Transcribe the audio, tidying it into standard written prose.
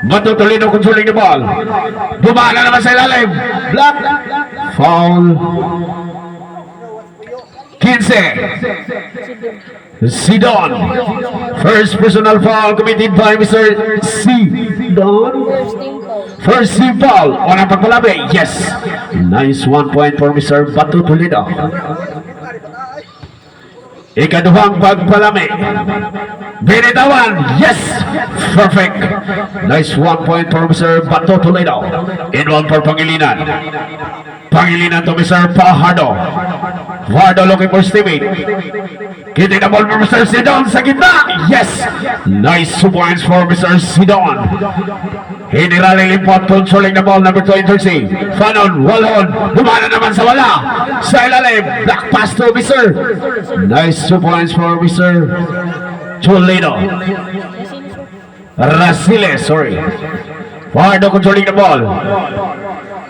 Matutulino controlling the ball. Bumala naman sa ilalim. Block. Foul. 15. Sidon. First personal foul committed by Mr. Sidon. First team foul. Walang pagpalabi. Yes. Nice 1 point for Mr. Batu Toledo. Ikaduhang pagpalami. Binitawan. Yes. Perfect. Nice 1 point for Mr. Batu Toledo. In one for Pangilinan. Pangilinan to Mr. Fajardo. Fajardo looking for Stevie. Getting the ball for Mr. Sidon sa gitna. Yes. Nice 2 points for Mr. Sidon. Hiniralilimpot controlling the ball number 23. Fanon, Walon. Bumana naman sa wala. Sa ilalim. Black pass to Mr. Nice 2 points for Mr. Toledo. Rasiles, sorry. Fajardo controlling the ball.